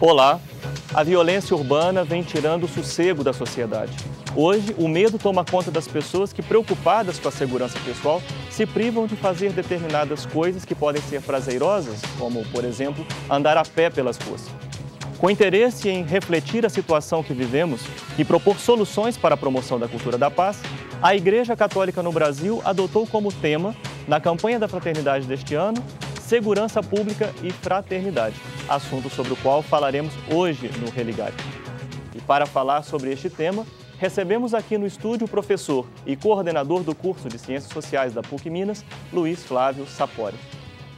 Olá! A violência urbana vem tirando o sossego da sociedade. Hoje, o medo toma conta das pessoas que, preocupadas com a segurança pessoal, se privam de fazer determinadas coisas que podem ser prazerosas, como, por exemplo, andar a pé pelas ruas. Com interesse em refletir a situação que vivemos e propor soluções para a promoção da cultura da paz, a Igreja Católica no Brasil adotou como tema, na campanha da fraternidade deste ano, Segurança Pública e Fraternidade, assunto sobre o qual falaremos hoje no Religare. E para falar sobre este tema, recebemos aqui no estúdio o professor e coordenador do curso de Ciências Sociais da PUC Minas, Luiz Flávio Sapori.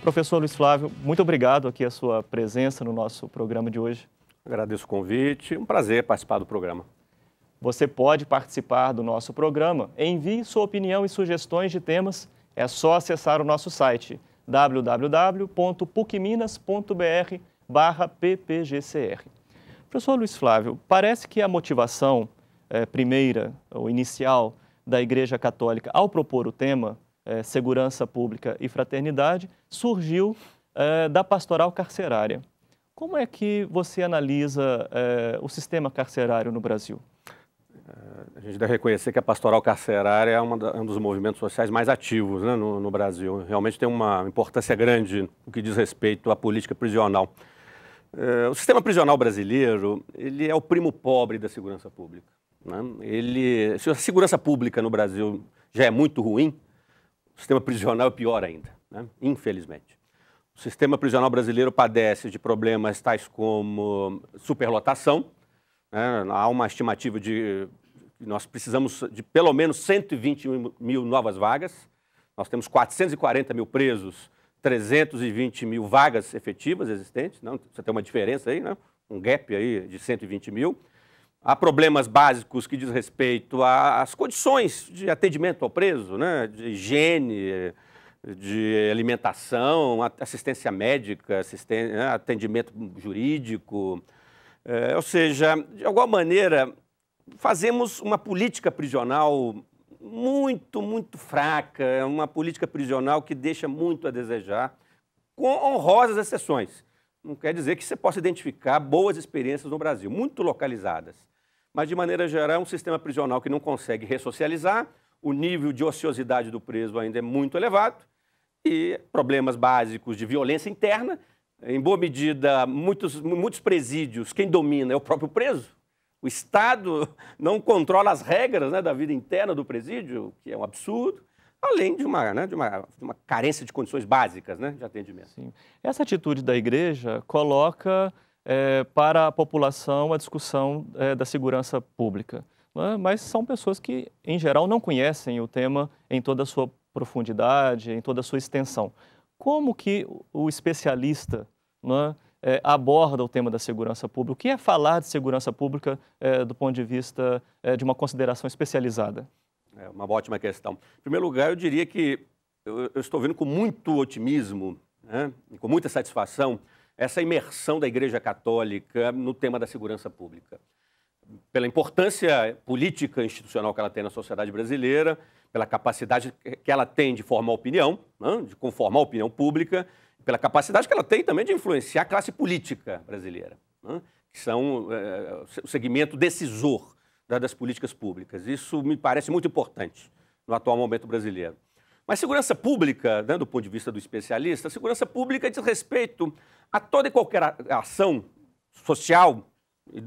Professor Luiz Flávio, muito obrigado aqui a sua presença no nosso programa de hoje. Agradeço o convite, um prazer participar do programa. Você pode participar do nosso programa. Envie sua opinião e sugestões de temas. É só acessar o nosso site www.pucminas.br/ppgcr. Professor Luiz Flávio, parece que a motivação primeira ou inicial da Igreja Católica ao propor o tema Segurança Pública e Fraternidade surgiu da pastoral carcerária. Como é que você analisa o sistema carcerário no Brasil? A gente deve reconhecer que a pastoral carcerária é um dos movimentos sociais mais ativos, né, no Brasil. Realmente tem uma importância grande no que diz respeito à política prisional. O sistema prisional brasileiro, ele é o primo pobre da segurança pública, né? Se a segurança pública no Brasil já é muito ruim, o sistema prisional é pior ainda, né? Infelizmente. O sistema prisional brasileiro padece de problemas tais como superlotação, né? Há uma estimativa de que nós precisamos de pelo menos 120 mil novas vagas. Nós temos 440 mil presos, 320 mil vagas efetivas existentes. Não, você tem uma diferença aí, né? Um gap aí de 120 mil. Há problemas básicos que diz respeito às condições de atendimento ao preso, né? De higiene, de alimentação, assistência médica, atendimento jurídico. Ou seja, de alguma maneira, fazemos uma política prisional muito fraca, uma política prisional que deixa muito a desejar, com honrosas exceções. Não quer dizer que você possa identificar boas experiências no Brasil, muito localizadas. Mas, de maneira geral, é um sistema prisional que não consegue ressocializar, o nível de ociosidade do preso ainda é muito elevado e problemas básicos de violência interna. Em boa medida, muitos presídios, quem domina é o próprio preso. O Estado não controla as regras, né, da vida interna do presídio, que é um absurdo, além de uma carência de condições básicas, né, de atendimento. Sim. Essa atitude da Igreja coloca para a população a discussão da segurança pública, né? Mas são pessoas que, em geral, não conhecem o tema em toda a sua profundidade, em toda a sua extensão. Como que o especialista, né, aborda o tema da segurança pública? O que é falar de segurança pública do ponto de vista de uma consideração especializada? É uma ótima questão. Em primeiro lugar, eu diria que eu estou vendo com muito otimismo, né, e com muita satisfação essa imersão da Igreja Católica no tema da segurança pública. Pela importância política e institucional que ela tem na sociedade brasileira, pela capacidade que ela tem de formar opinião, né, de conformar a opinião pública, pela capacidade que ela tem também de influenciar a classe política brasileira, né, que são o segmento decisor das políticas públicas. Isso me parece muito importante no atual momento brasileiro. Mas segurança pública, né, do ponto de vista do especialista, segurança pública diz respeito a toda e qualquer ação social e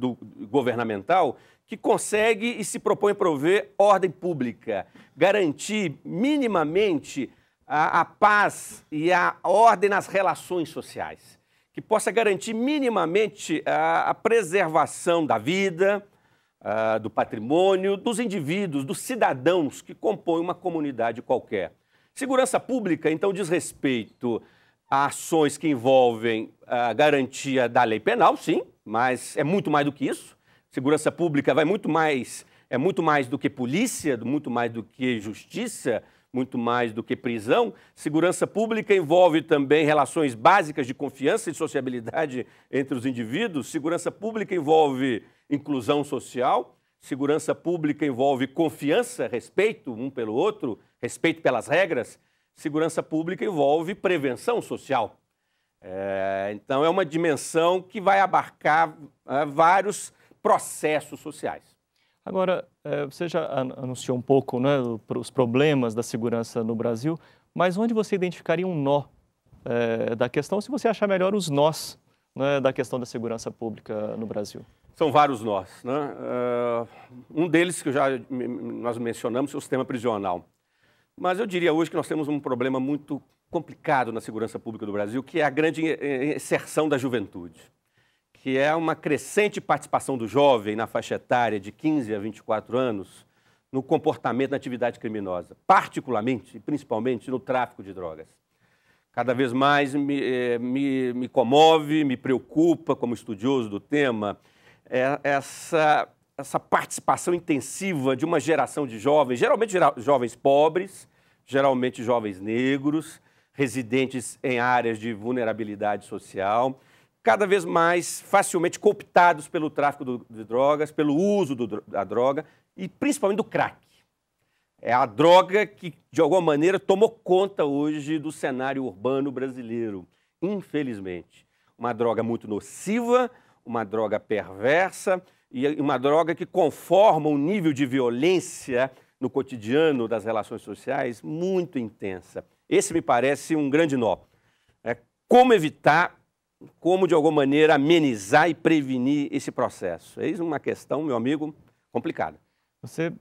governamental que consegue e se propõe a prover ordem pública, garantir minimamente a paz e a ordem nas relações sociais, que possa garantir minimamente a preservação da vida, do patrimônio, dos indivíduos, dos cidadãos que compõem uma comunidade qualquer. Segurança pública, então, diz respeito a ações que envolvem a garantia da lei penal, sim, mas é muito mais do que isso. Segurança pública é muito mais do que polícia, muito mais do que justiça, muito mais do que prisão. Segurança pública envolve também relações básicas de confiança e sociabilidade entre os indivíduos. Segurança pública envolve inclusão social. Segurança pública envolve confiança, respeito um pelo outro, respeito pelas regras. Segurança pública envolve prevenção social. Então, é uma dimensão que vai abarcar vários processos sociais. Agora, você já anunciou um pouco, né, os problemas da segurança no Brasil, mas onde você identificaria um nó da questão, se você achar melhor os nós, né, da questão da segurança pública no Brasil? São vários nós, né? Um deles que nós mencionamos é o sistema prisional. Mas eu diria hoje que nós temos um problema muito complicado na segurança pública do Brasil, que é a grande inserção da juventude, que é uma crescente participação do jovem na faixa etária de 15 a 24 anos no comportamento na atividade criminosa, particularmente e principalmente no tráfico de drogas. Cada vez mais me comove, me preocupa como estudioso do tema, essa participação intensiva de uma geração de jovens, geralmente jovens pobres, geralmente jovens negros, residentes em áreas de vulnerabilidade social, cada vez mais facilmente cooptados pelo tráfico de drogas, pelo uso da droga e principalmente do crack. É a droga que, de alguma maneira, tomou conta hoje do cenário urbano brasileiro, infelizmente. Uma droga muito nociva, uma droga perversa e uma droga que conforma um nível de violência no cotidiano das relações sociais muito intensa. Esse me parece um grande nó. Como evitar, como de alguma maneira amenizar e prevenir esse processo? Eis uma questão, meu amigo, complicada. Você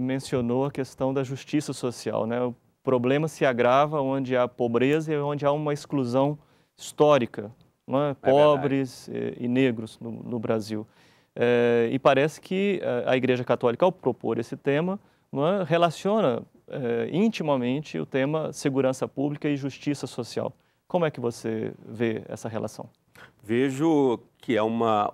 mencionou a questão da justiça social, né? O problema se agrava onde há pobreza e onde há uma exclusão histórica, não é? Pobres e negros no Brasil. E parece que a Igreja Católica, ao propor esse tema, não é, relaciona intimamente o tema segurança pública e justiça social. Como é que você vê essa relação? Vejo que é uma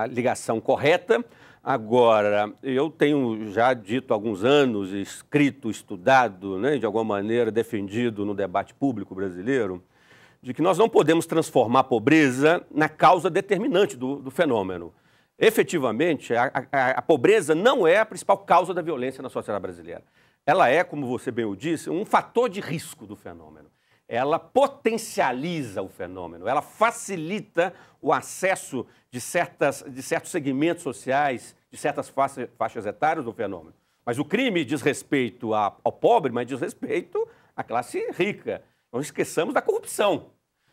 ligação correta. Agora, eu tenho já dito há alguns anos, escrito, estudado, né, de alguma maneira defendido no debate público brasileiro, de que nós não podemos transformar a pobreza na causa determinante do fenômeno. Efetivamente, a pobreza não é a principal causa da violência na sociedade brasileira. Ela é, como você bem o disse, um fator de risco do fenômeno. Ela potencializa o fenômeno, ela facilita o acesso de certos segmentos sociais, de certas faixas etárias do fenômeno. Mas o crime diz respeito ao pobre, mas diz respeito à classe rica. Não esqueçamos da corrupção,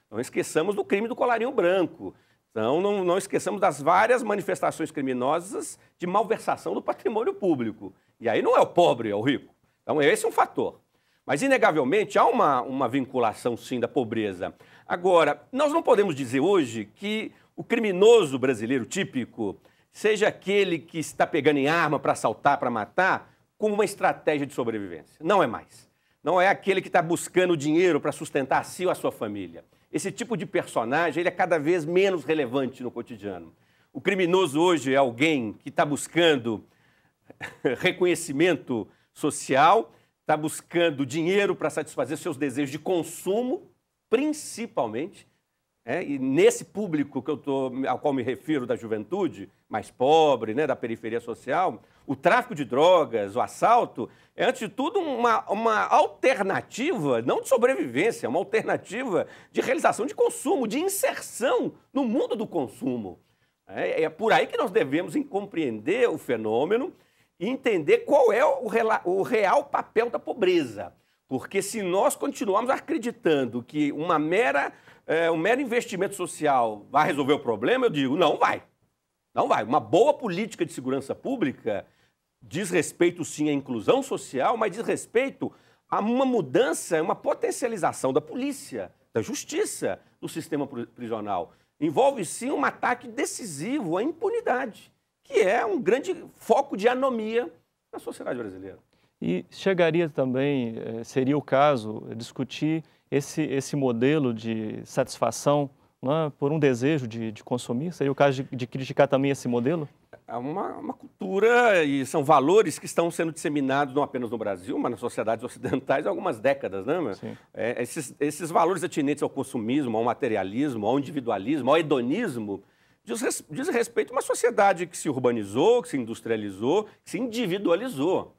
não esqueçamos do crime do colarinho branco, então não esqueçamos das várias manifestações criminosas de malversação do patrimônio público. E aí não é o pobre, é o rico. Então esse é um fator. Mas, inegavelmente, há uma vinculação, sim, da pobreza. Agora, nós não podemos dizer hoje que o criminoso brasileiro típico seja aquele que está pegando em arma para assaltar, para matar, como uma estratégia de sobrevivência. Não é mais. Não é aquele que está buscando dinheiro para sustentar a si ou a sua família. Esse tipo de personagem ele é cada vez menos relevante no cotidiano. O criminoso hoje é alguém que está buscando reconhecimento social, está buscando dinheiro para satisfazer seus desejos de consumo, principalmente, e nesse público ao qual me refiro da juventude, mais pobre, né, da periferia social, o tráfico de drogas, o assalto, é, antes de tudo, uma alternativa, não de sobrevivência, é uma alternativa de realização de consumo, de inserção no mundo do consumo. É por aí que nós devemos compreender o fenômeno e entender qual é o real papel da pobreza. Porque se nós continuarmos acreditando que um mero investimento social vai resolver o problema, eu digo, não vai. Não vai. Uma boa política de segurança pública diz respeito, sim, à inclusão social, mas diz respeito a uma mudança, uma potencialização da polícia, da justiça, do sistema prisional. Envolve, sim, um ataque decisivo à impunidade, que é um grande foco de anomia na sociedade brasileira. E chegaria também, seria o caso, discutir esse modelo de satisfação, né, por um desejo de consumir? Seria o caso de criticar também esse modelo? É uma cultura e são valores que estão sendo disseminados não apenas no Brasil, mas nas sociedades ocidentais há algumas décadas, né? Esses valores atinentes ao consumismo, ao materialismo, ao individualismo, ao hedonismo, diz respeito a uma sociedade que se urbanizou, que se industrializou, que se individualizou.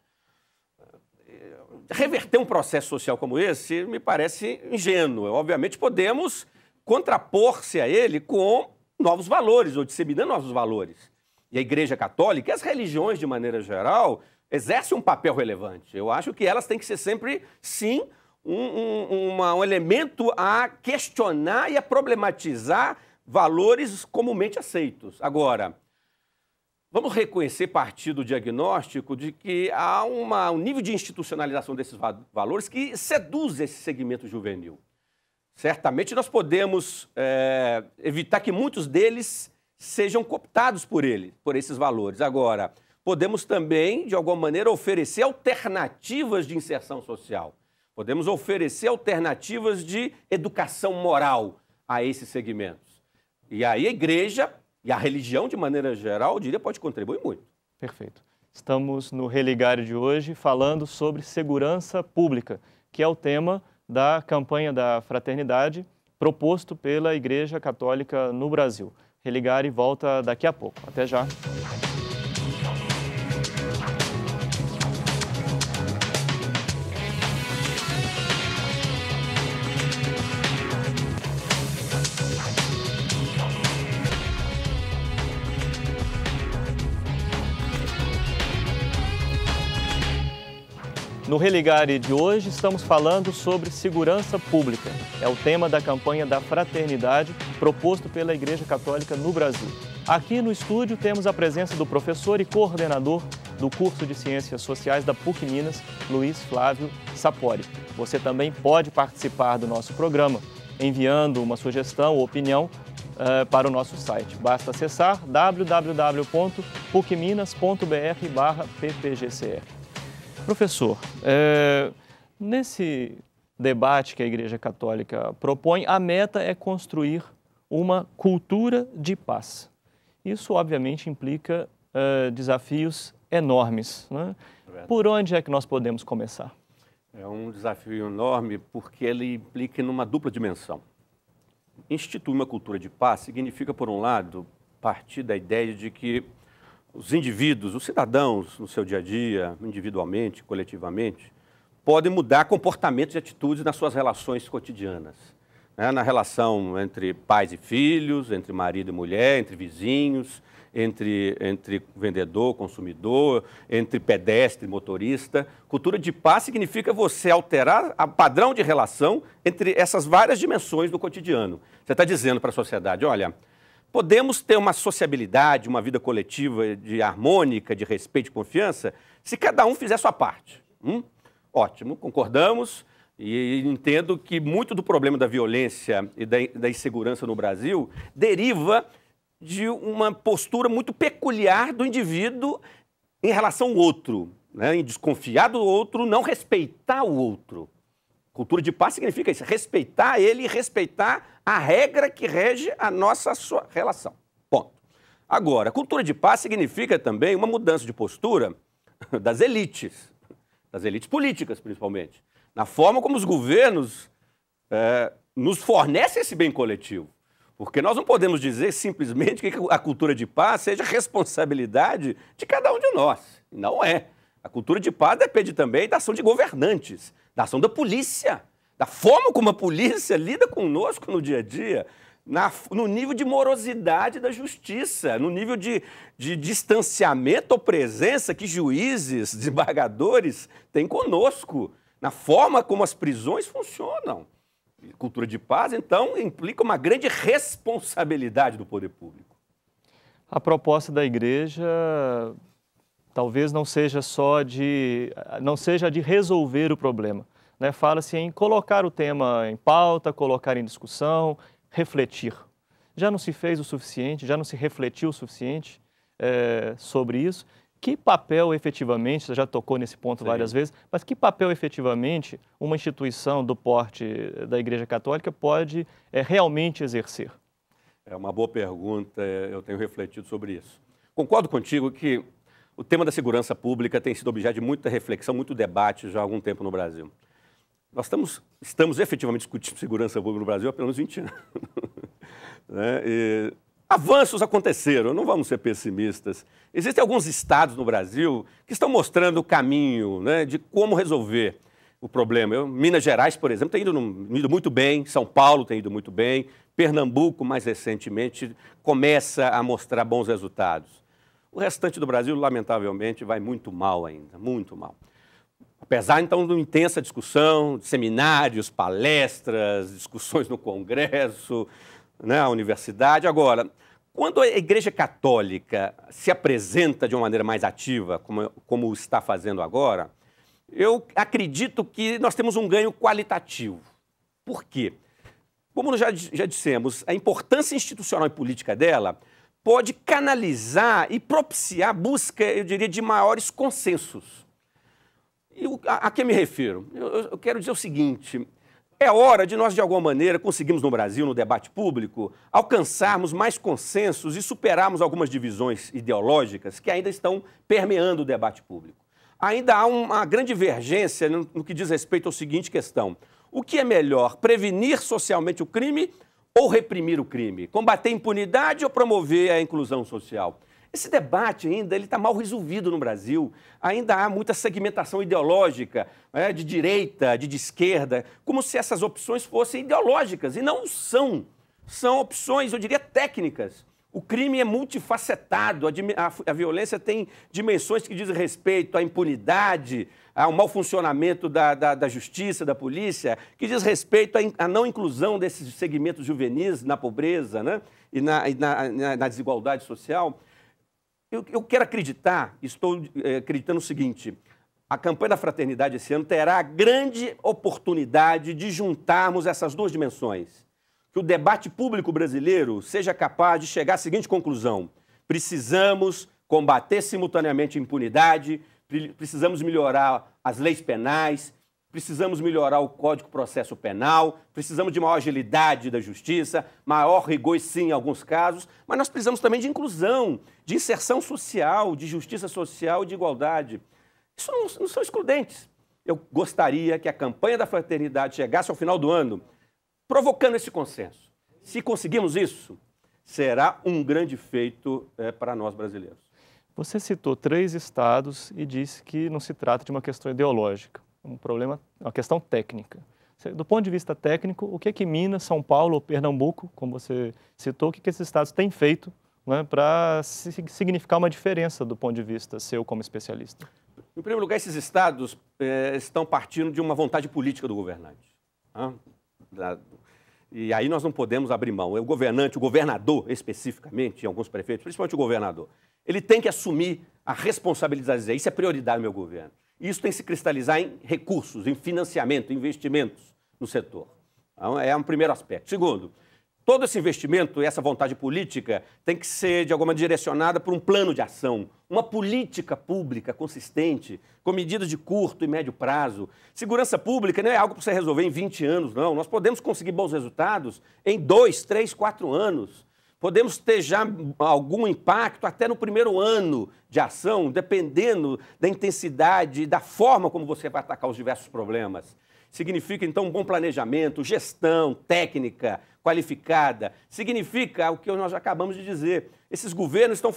reverter um processo social como esse me parece ingênuo. Obviamente podemos contrapor-se a ele com novos valores, ou disseminando novos valores. E a Igreja Católica e as religiões, de maneira geral, exercem um papel relevante. Eu acho que elas têm que ser sempre, sim, um elemento a questionar e a problematizar valores comumente aceitos. Agora, vamos reconhecer, partir do diagnóstico de que há um nível de institucionalização desses valores que seduz esse segmento juvenil. Certamente nós podemos evitar que muitos deles sejam cooptados por esses valores. Agora, podemos também, de alguma maneira, oferecer alternativas de inserção social. Podemos oferecer alternativas de educação moral a esses segmentos. E aí a igreja e a religião, de maneira geral, eu diria, pode contribuir muito. Perfeito. Estamos no Religário de hoje falando sobre segurança pública, que é o tema da campanha da Fraternidade proposto pela Igreja Católica no Brasil. Religário volta daqui a pouco. Até já. No Religare de hoje estamos falando sobre segurança pública. É o tema da campanha da Fraternidade proposto pela Igreja Católica no Brasil. Aqui no estúdio temos a presença do professor e coordenador do curso de Ciências Sociais da PUC Minas, Luiz Flávio Sapori. Você também pode participar do nosso programa enviando uma sugestão ou opinião para o nosso site. Basta acessar www.pucminas.br/ppgcr. Professor, nesse debate que a Igreja Católica propõe, a meta é construir uma cultura de paz. Isso, obviamente, implica desafios enormes, né? Por onde é que nós podemos começar? É um desafio enorme porque ele implica numa dupla dimensão. Instituir uma cultura de paz significa, por um lado, partir da ideia de que os indivíduos, os cidadãos, no seu dia a dia, individualmente, coletivamente, podem mudar comportamentos e atitudes nas suas relações cotidianas. Né? Na relação entre pais e filhos, entre marido e mulher, entre vizinhos, entre vendedor, consumidor, entre pedestre e motorista. Cultura de paz significa você alterar o padrão de relação entre essas várias dimensões do cotidiano. Você está dizendo para a sociedade, olha, podemos ter uma sociabilidade, uma vida coletiva harmônica, de respeito e confiança, se cada um fizer a sua parte. Ótimo, concordamos e entendo que muito do problema da violência e da insegurança no Brasil deriva de uma postura muito peculiar do indivíduo em relação ao outro, né? Em desconfiar do outro, não respeitar o outro. Cultura de paz significa isso, respeitar ele e respeitar a regra que rege a nossa relação. Ponto. Agora, cultura de paz significa também uma mudança de postura das elites políticas, principalmente, na forma como os governos nos fornecem esse bem coletivo. Porque nós não podemos dizer simplesmente que a cultura de paz seja responsabilidade de cada um de nós. Não é. A cultura de paz depende também da ação de governantes, da ação da polícia, da forma como a polícia lida conosco no dia a dia, no nível de morosidade da justiça, no nível de distanciamento ou presença que juízes, desembargadores têm conosco, na forma como as prisões funcionam. Cultura de paz, então, implica uma grande responsabilidade do poder público. A proposta da Igreja talvez não seja de resolver o problema, né? Fala-se em colocar o tema em pauta, colocar em discussão, refletir. Já não se fez o suficiente, já não se refletiu o suficiente sobre isso. Que papel efetivamente, você já tocou nesse ponto várias vezes, mas que papel efetivamente uma instituição do porte da Igreja Católica pode realmente exercer? É uma boa pergunta, eu tenho refletido sobre isso. Concordo contigo que o tema da segurança pública tem sido objeto de muita reflexão, muito debate já há algum tempo no Brasil. Nós estamos efetivamente discutindo segurança pública no Brasil há pelo menos 20 anos. Né? Avanços aconteceram, não vamos ser pessimistas. Existem alguns estados no Brasil que estão mostrando o caminho, né, de como resolver o problema. Minas Gerais, por exemplo, tem ido muito bem, São Paulo tem ido muito bem, Pernambuco, mais recentemente, começa a mostrar bons resultados. O restante do Brasil, lamentavelmente, vai muito mal ainda, muito mal. Apesar, então, de uma intensa discussão, de seminários, palestras, discussões no Congresso, na universidade. Agora, quando a Igreja Católica se apresenta de uma maneira mais ativa, como está fazendo agora, eu acredito que nós temos um ganho qualitativo. Por quê? Como nós já dissemos, a importância institucional e política dela pode canalizar e propiciar a busca, eu diria, de maiores consensos. E a que me refiro? Eu quero dizer o seguinte: é hora de nós, de alguma maneira, conseguirmos no Brasil, no debate público, alcançarmos mais consensos e superarmos algumas divisões ideológicas que ainda estão permeando o debate público. Ainda há uma grande divergência no que diz respeito à seguinte questão: o que é melhor, prevenir socialmente o crime ou reprimir o crime? Combater a impunidade ou promover a inclusão social? Esse debate ainda está mal resolvido no Brasil. Ainda há muita segmentação ideológica, de direita, de esquerda, como se essas opções fossem ideológicas, e não são. São opções, eu diria, técnicas. O crime é multifacetado, a violência tem dimensões que dizem respeito à impunidade, ao mau funcionamento da justiça, da polícia, que diz respeito à não inclusão desses segmentos juvenis na pobreza, né? e na desigualdade social. Eu quero acreditar, estou acreditando o seguinte: a campanha da fraternidade esse ano terá a grande oportunidade de juntarmos essas duas dimensões. Que o debate público brasileiro seja capaz de chegar à seguinte conclusão: precisamos combater simultaneamente a impunidade, precisamos melhorar as leis penais, precisamos melhorar o Código de Processo Penal, precisamos de maior agilidade da justiça, maior rigor, sim, em alguns casos, mas nós precisamos também de inclusão, de inserção social, de justiça social e de igualdade. Isso não são excludentes. Eu gostaria que a campanha da fraternidade chegasse ao final do ano provocando esse consenso. Se conseguirmos isso, será um grande feito para nós brasileiros. Você citou 3 estados e disse que não se trata de uma questão ideológica, um problema, uma questão técnica. Do ponto de vista técnico, o que é que Minas, São Paulo ou Pernambuco, como você citou, o que esses estados têm feito, né, para significar uma diferença do ponto de vista seu como especialista? Em primeiro lugar, esses estados estão partindo de uma vontade política do governante. E aí nós não podemos abrir mão. O governante, o governador especificamente, em alguns prefeitos, principalmente o governador, ele tem que assumir a responsabilidade de dizer: isso é prioridade do meu governo. Isso tem que se cristalizar em recursos, em financiamento, em investimentos no setor. Então, é um primeiro aspecto. Segundo, todo esse investimento e essa vontade política tem que ser, de alguma maneira, direcionada por um plano de ação, uma política pública consistente, com medidas de curto e médio prazo. Segurança pública não é algo para você resolver em 20 anos, não. Nós podemos conseguir bons resultados em 2, 3, 4 anos. Podemos ter já algum impacto até no primeiro ano de ação, dependendo da intensidade e da forma como você vai atacar os diversos problemas. Significa, então, um bom planejamento, gestão técnica, qualificada. Significa o que nós já acabamos de dizer. Esses governos estão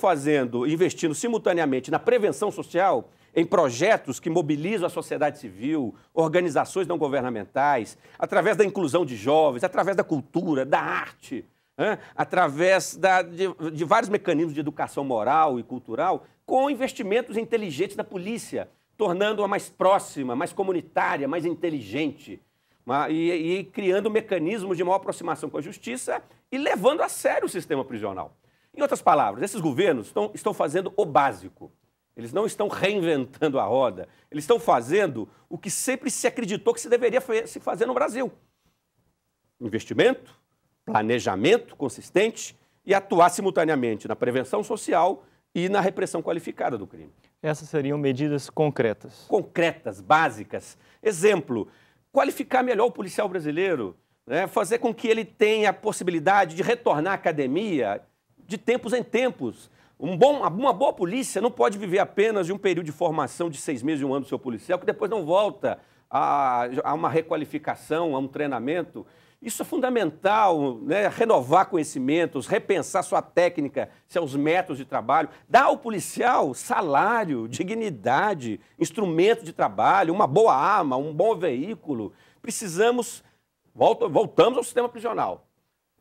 investindo simultaneamente na prevenção social, em projetos que mobilizam a sociedade civil, organizações não governamentais, através da inclusão de jovens, através da cultura, da arte, através de vários mecanismos de educação moral e cultural, com investimentos inteligentes da polícia, tornando-a mais próxima, mais comunitária, mais inteligente, e criando mecanismos de maior aproximação com a justiça e levando a sério o sistema prisional. Em outras palavras, esses governos estão fazendo o básico. Eles não estão reinventando a roda. Eles estão fazendo o que sempre se acreditou que se deveria se fazer no Brasil: investimento, planejamento consistente e atuar simultaneamente na prevenção social e na repressão qualificada do crime. Essas seriam medidas concretas? Concretas, básicas. Exemplo: qualificar melhor o policial brasileiro, fazer com que ele tenha a possibilidade de retornar à academia de tempos em tempos. Uma boa polícia não pode viver apenas de um período de formação de 6 meses, 1 ano do seu policial, que depois não volta a uma requalificação, a um treinamento. Isso é fundamental, né? Renovar conhecimentos, repensar sua técnica, seus métodos de trabalho, dar ao policial salário, dignidade, instrumento de trabalho, uma boa arma, um bom veículo. Precisamos, voltamos ao sistema prisional,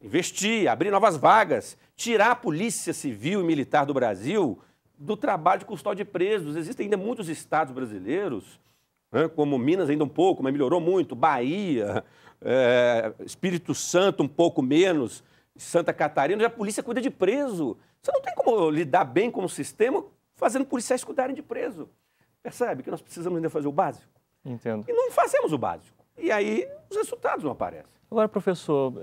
investir, abrir novas vagas, tirar a polícia civil e militar do Brasil do trabalho de custódia de presos. Existem ainda muitos estados brasileiros, né, como Minas ainda um pouco, mas melhorou muito, Bahia, Espírito Santo um pouco menos, Santa Catarina, já a polícia cuida de preso. Você não tem como lidar bem com o sistema fazendo policiais cuidarem de preso. Percebe que nós precisamos ainda fazer o básico? Entendo. E não fazemos o básico. E aí os resultados não aparecem. Agora, professor,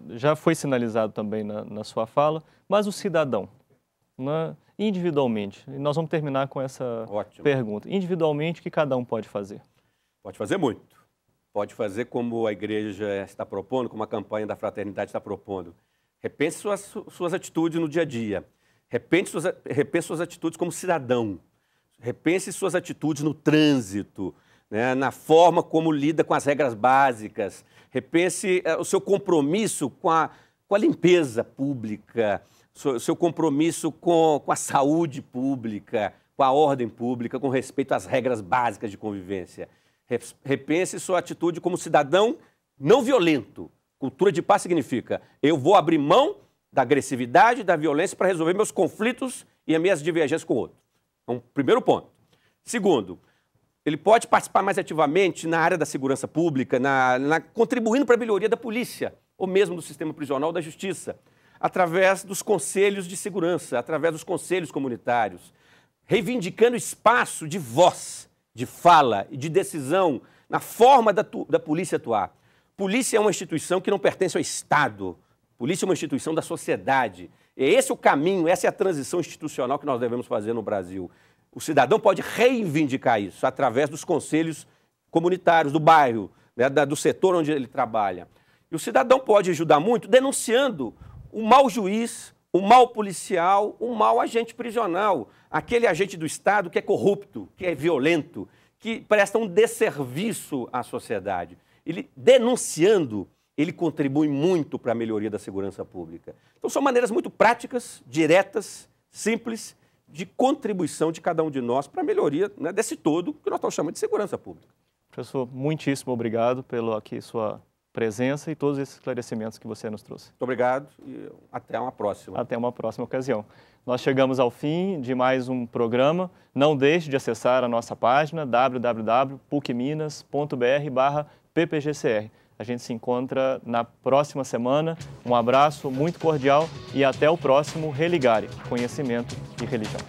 já foi sinalizado também na sua fala, mas o cidadão, né, individualmente, e nós vamos terminar com essa pergunta. Individualmente, o que cada um pode fazer? Pode fazer muito. Pode fazer como a igreja está propondo, como a campanha da fraternidade está propondo. Repense suas atitudes no dia a dia. Repense suas atitudes como cidadão. Repense suas atitudes no trânsito, né, na forma como lida com as regras básicas. Repense o seu compromisso com a limpeza pública, o seu compromisso com a saúde pública, com a ordem pública, com respeito às regras básicas de convivência. Repense sua atitude como cidadão não violento. Cultura de paz significa: eu vou abrir mão da agressividade, da violência para resolver meus conflitos e as minhas divergências com o outro. Então, primeiro ponto. Segundo, ele pode participar mais ativamente na área da segurança pública, contribuindo para a melhoria da polícia, ou mesmo do sistema prisional da justiça, através dos conselhos de segurança, através dos conselhos comunitários, reivindicando espaço de voz, de fala e de decisão na forma da polícia atuar. Polícia é uma instituição que não pertence ao Estado. Polícia é uma instituição da sociedade. E esse é o caminho, essa é a transição institucional que nós devemos fazer no Brasil. O cidadão pode reivindicar isso através dos conselhos comunitários do bairro, né, do setor onde ele trabalha. E o cidadão pode ajudar muito denunciando o mau juiz, o mau policial, o mau agente prisional, aquele agente do Estado que é corrupto, que é violento, que presta um desserviço à sociedade. Ele, denunciando, ele contribui muito para a melhoria da segurança pública. Então, são maneiras muito práticas, diretas, simples, de contribuição de cada um de nós para a melhoria, né, desse todo que nós estamos chamando de segurança pública. Professor, muitíssimo obrigado pela sua presença e todos esses esclarecimentos que você nos trouxe. Muito obrigado e até uma próxima. Até uma próxima ocasião. Nós chegamos ao fim de mais um programa. Não deixe de acessar a nossa página www.pucminas.br/ppgcr. A gente se encontra na próxima semana. Um abraço muito cordial e até o próximo Religare, Conhecimento e Religião.